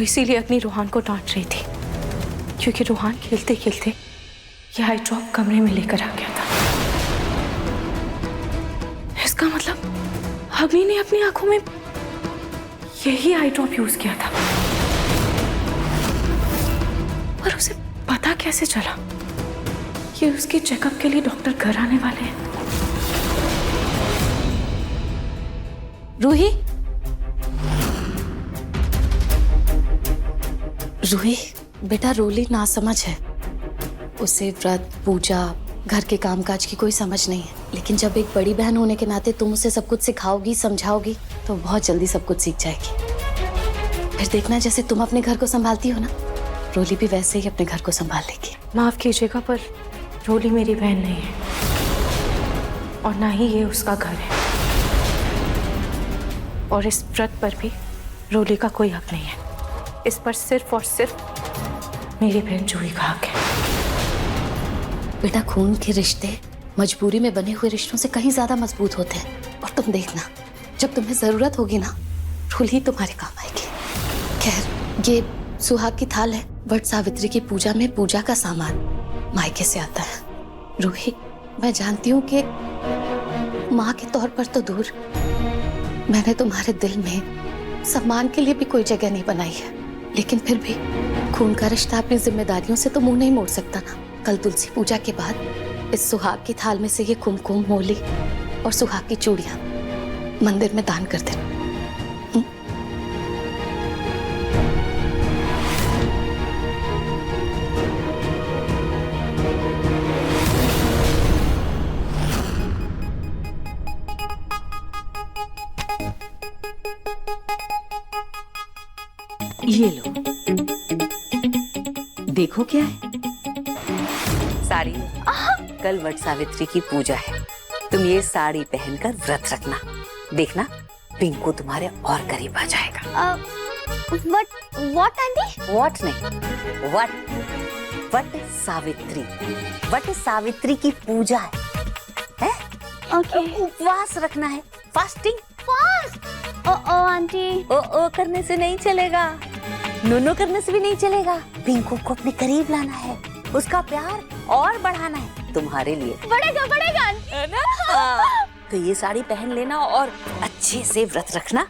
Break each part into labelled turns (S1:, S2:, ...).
S1: इसीलिए अपनी रूहान को डांट रही थी, क्योंकि रूहान खेलते खेलते ये आई ड्रॉप कमरे में लेकर आ गया था। इसका मतलब अग्नि ने अपनी आंखों में यही आई ड्रॉप यूज किया था। पर उसे पता कैसे चला कि उसके चेकअप के लिए डॉक्टर घर आने वाले हैं?
S2: रूही, रूही बेटा, रोली नासमझ है। उसे व्रत, पूजा, घर के कामकाज की कोई समझ नहीं है। लेकिन जब एक बड़ी बहन होने के नाते तुम उसे सब कुछ सिखाओगी, समझाओगी, तो बहुत जल्दी सब कुछ सीख जाएगी। फिर देखना, जैसे तुम अपने घर को संभालती हो ना, रोली भी वैसे ही अपने घर को संभाल लेगी।
S1: माफ कीजिएगा, पर रोली मेरी बहन नहीं है और ना ही ये उसका घर है। और इस व्रत पर भी रोली का कोई हक नहीं है। इस पर सिर्फ और सिर्फ मेरी बहन जूही का हक है।
S2: बेटा, खून के रिश्ते मजबूरी में बने हुए रिश्तों से कहीं ज्यादा मजबूत होते हैं। और तुम देखना, जब तुम्हें जरूरत होगी ना, रोली तुम्हारे काम आएगी। खैर, ये सुहाग की थाल है। वट सावित्री की पूजा में पूजा का सामान मायके से आता है। रूही, मैं जानती हूँ कि माँ के तौर पर तो दूर, मैंने तुम्हारे दिल में सम्मान के लिए भी कोई जगह नहीं बनाई है। लेकिन फिर भी खून का रिश्ता अपनी जिम्मेदारियों से तो मुंह नहीं मोड़ सकता ना। कल तुलसी पूजा के बाद इस सुहाग की थाल में से ये कुमकुम, मोली और सुहाग की चूड़ियां मंदिर में दान कर देना।
S3: ये लो, देखो क्या है। साड़ी। कल वट सावित्री की पूजा है। तुम ये साड़ी पहनकर व्रत रखना। देखना, पिंकू तुम्हारे और करीब आ जाएगा।
S4: What aunty?
S3: व्हाट नहीं, वट सावित्री। वट सावित्री की पूजा है?
S4: ओके।
S3: उपवास रखना है, फास्टिंग।
S4: फास्ट? ओ आंटी।
S3: ओ करने से नहीं चलेगा, नो करने से भी नहीं चलेगा। पिंकू को अपने करीब लाना है, उसका प्यार और बढ़ाना है तुम्हारे लिए।
S4: बढ़ेगा बढ़ेगा
S3: है ना? तो ये साड़ी पहन लेना और अच्छे से व्रत रखना।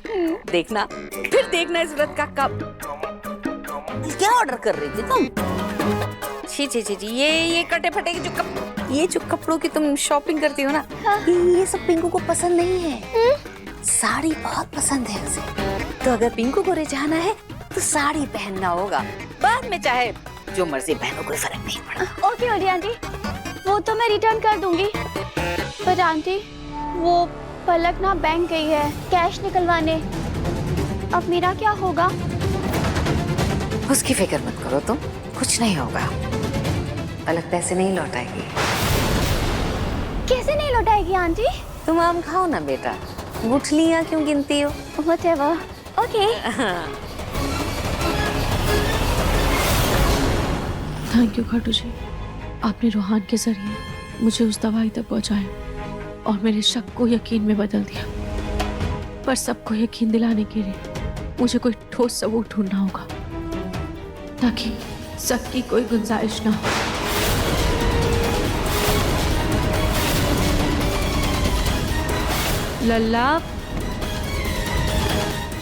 S3: देखना, फिर देखना इस व्रत का कब। क्या ऑर्डर कर रही थी तुम? जी, ये कटे फटे ये जो कपड़ों की तुम शॉपिंग करती हो ना, ये सब पिंकू को पसंद नहीं है। साड़ी बहुत पसंद है उसे। तो अगर पिंकू को रिझाना है तो साड़ी पहनना होगा। बाद में चाहे जो मर्जी पहनो, कोई फर्क नहीं पड़ता।
S4: ओके ओके आंटी, वो तो मैं रिटर्न कर दूंगी। पर आंटी, वो पलक ना बैंक गई है कैश निकलवाने। अब मेरा क्या होगा?
S3: उसकी फिक्र मत करो तुम, कुछ नहीं होगा। पलक पैसे नहीं लौटाएगी।
S4: कैसे नहीं लौटाएगी आंटी?
S3: तुम आम खाओ ना बेटा, गुठलियाँ क्यों गिनती हो?
S4: Whatever. Okay.
S1: Thank you Khatu ji, आपने रूहान के जरिए मुझे उस दवाई तक पहुंचाया और मेरे शक को यकीन में बदल दिया। पर सबको यकीन दिलाने के लिए मुझे कोई ठोस सबूत ढूंढना होगा, ताकि शक की कोई गुंजाइश ना हो। लल्ला,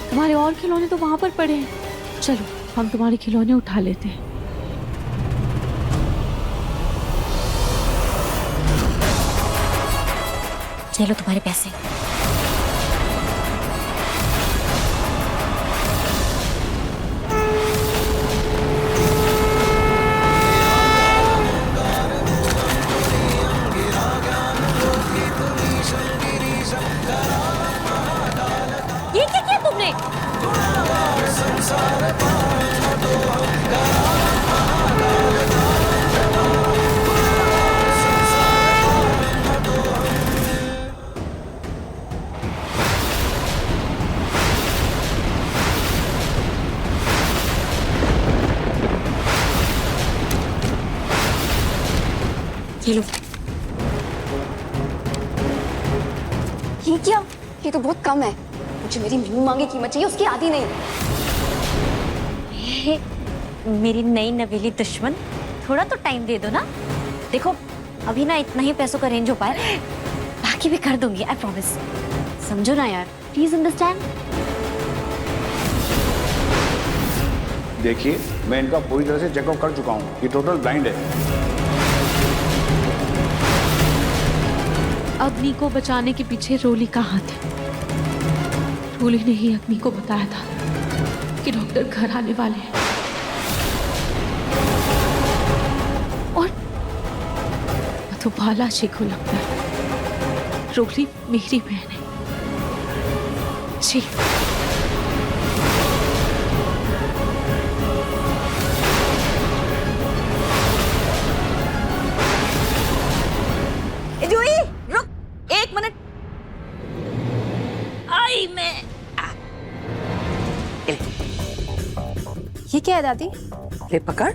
S1: तुम्हारे और खिलौने तो वहां पर पड़े हैं। चलो, हम तुम्हारे खिलौने उठा लेते हैं।
S2: चलो, तुम्हारे पैसे।
S4: ये क्या किया तुमने?
S2: ये लो।
S4: ये क्या? ये तो बहुत कम है। मुझे मेरी मुंह मांगी कीमत चाहिए, उसकी आधी नहीं।
S5: अरे मेरी नई नवेली दुश्मन, थोड़ा तो टाइम दे दो ना। देखो अभी ना इतना ही पैसों का रेंज हो पाए, बाकी भी कर दूंगी, आई प्रॉमिस। समझो ना यार, प्लीज अंडरस्टैंड।
S6: देखिए, मैं इनका पूरी तरह से चेकअप कर चुका हूँ, ये टोटल ब्लाइंड है।
S1: अग्नि को बचाने के पीछे रोली का हाथ है। रोली ने ही अग्नि को बताया था कि डॉक्टर घर आने वाले हैं, और मधुबाला जी को लगता है रोली मेरी बहन है। जी
S3: जूही रुक, 1 मिनट। आई मैं
S7: ये क्या है दादी?
S3: ले पकड़।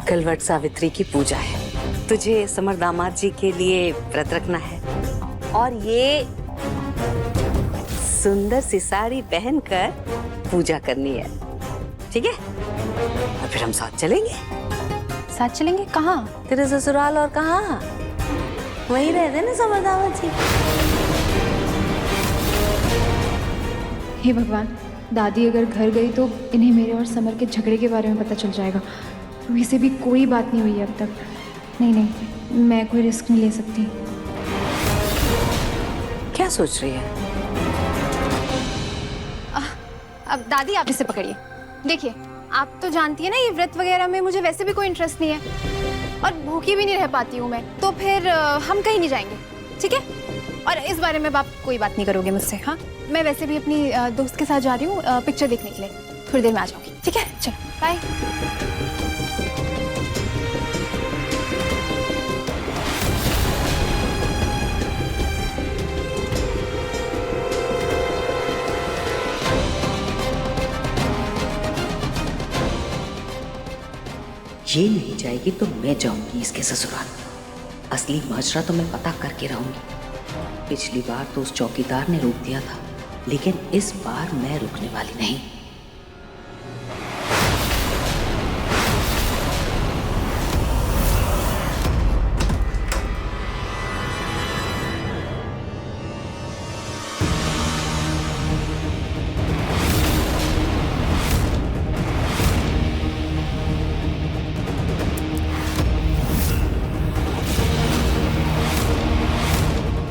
S3: कल वट सावित्री की पूजा है, तुझे समर दामाद जी के लिए व्रत रखना है और ये सुंदर सी साड़ी पहनकर पूजा करनी है, ठीक है? और फिर हम साथ चलेंगे।
S7: साथ चलेंगे कहाँ?
S3: तेरे ससुराल। और कहाँ? वहीं रहते ना समर दामाद जी।
S7: हे भगवान, दादी अगर घर गई तो इन्हें मेरे और समर के झगड़े के बारे में पता चल जाएगा। रूही से भी कोई बात नहीं हुई है अब तक। नहीं, मैं कोई रिस्क नहीं ले सकती।
S3: क्या सोच रही है?
S7: अब दादी आप इसे पकड़िए। देखिए, आप तो जानती है ना ये व्रत वगैरह में मुझे वैसे भी कोई इंटरेस्ट नहीं है और भूखी भी नहीं रह पाती हूँ मैं, तो फिर हम कहीं नहीं जाएंगे, ठीक है? और इस बारे में आप कोई बात नहीं करोगे मुझसे, हाँ? मैं वैसे भी अपनी दोस्त के साथ जा रही हूँ पिक्चर देखने के लिए, थोड़ी देर में आ जाऊंगी, ठीक है? चलो बाय।
S3: ये नहीं जाएगी तो मैं जाऊंगी इसके ससुराल। असली माजरा तो मैं पता करके रहूंगी। पिछली बार तो उस चौकीदार ने रोक दिया था, लेकिन इस बार मैं रुकने वाली नहीं।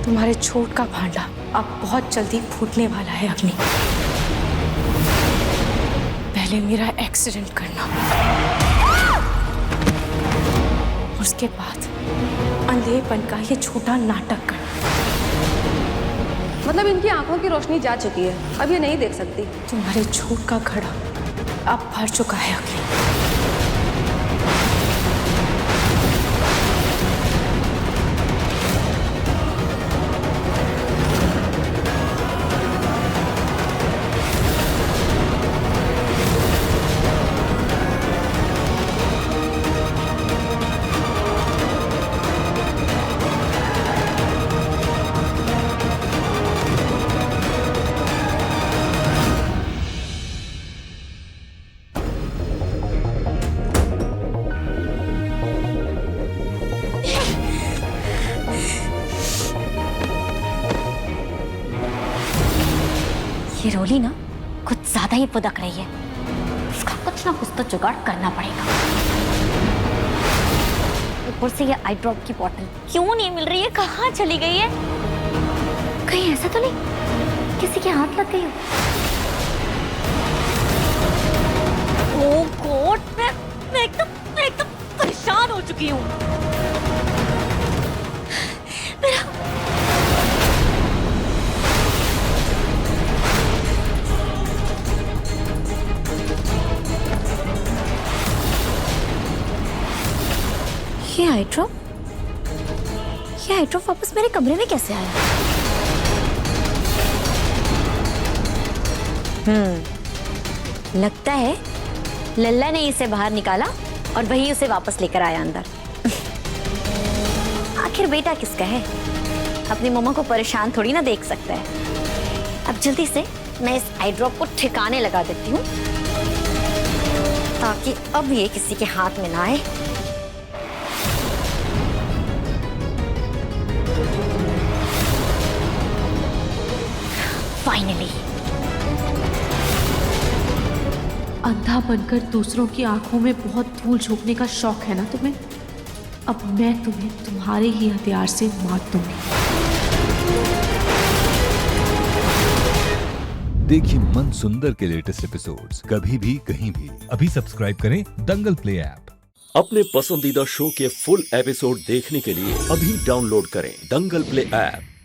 S1: तुम्हारे छोट का भांडा अब बहुत जल्दी फूटने वाला है अग्नि। पहले मेरा एक्सीडेंट करना, उसके बाद अंधेपन का ये छोटा नाटक करना।
S8: मतलब इनकी आंखों की रोशनी जा चुकी है, अब ये नहीं देख सकती।
S1: तुम्हारे छोट का घड़ा अब भर चुका है अग्नि।
S5: ये रोली ना कुछ ज्यादा ही पुदक रही है, उसका कुछ ना कुछ तो जुगाड़ करना पड़ेगा। ऊपर से ये आई ड्रॉप की बोतल क्यों नहीं मिल रही है, कहाँ चली गई है? कहीं ऐसा तो नहीं किसी के हाथ लग गई हो? ओह गॉड, मैं एकदम परेशान हो चुकी हूँ। मेरा ये आई ड्रॉप वापस मेरे कमरे में कैसे आया? लगता है लल्ला ने इसे बाहर निकाला और वही उसे वापस लेकर आया अंदर। आखिर बेटा किसका है? अपनी मम्मा को परेशान थोड़ी ना देख सकता है। अब जल्दी से मैं इस आई ड्रॉप को ठिकाने लगा देती हूँ। ताकि अब ये किसी के हाथ में ना आए। फाइनली
S1: अंधा बनकर दूसरों की आंखों में बहुत धूल झोंकने का शौक है ना तुम्हें? अब मैं तुम्हें तुम्हारे ही हथियार से मार दूंगी।
S9: देखिए मन सुंदर के लेटेस्ट एपिसोड्स कभी भी कहीं भी।
S10: अभी सब्सक्राइब करें दंगल प्ले ऐप।
S11: अपने पसंदीदा शो के फुल एपिसोड देखने के लिए अभी डाउनलोड करें दंगल प्ले ऐप।